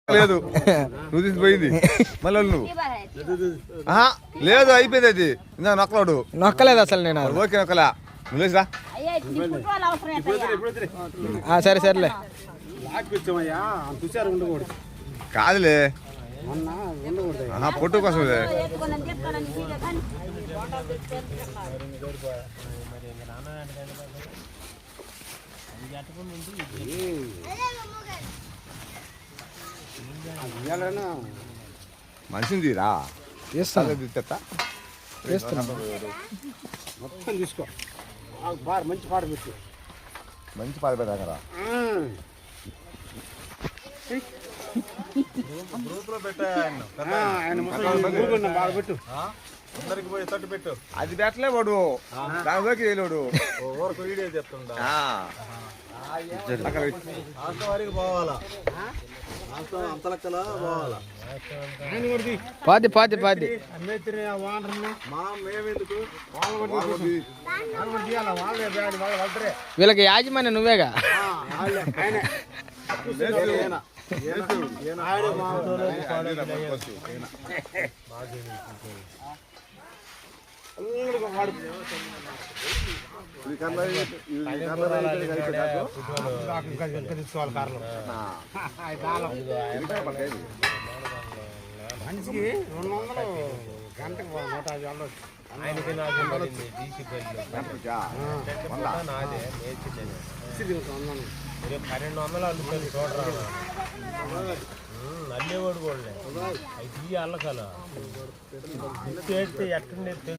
లేదు నువ్వు తీసిపోయింది మళ్ళీ నువ్వు లేదు అయిపోయింది అది ఇంకా నొక్కలాడు నొక్కలేదు అసలు నేను ఓకే నొక్కలా నువ్వు లేచిరా సరే సరేలే కాదులే పొట్టు కోసం మనిషిని తీరా మొత్తం తీసుకో మంచి పాట పెట్టు మంచి పాట పెట్టారా పెట్టు అందరికి పోయి తట్టు పెట్టు. అది పెట్టలే వాడు దానిలోకి వేయలేడు ఊరకు వీడియో చెప్తుండా వారికి పోవాలా అంతలక్కల పోవాలా పాది పాది పాది వీళ్ళకి యాజమాన్యం నువ్వేగా మనిషికి 200 గంటకు 150 నల్లేవాడు కూడా అయితే అల్లకాల ఎట్ట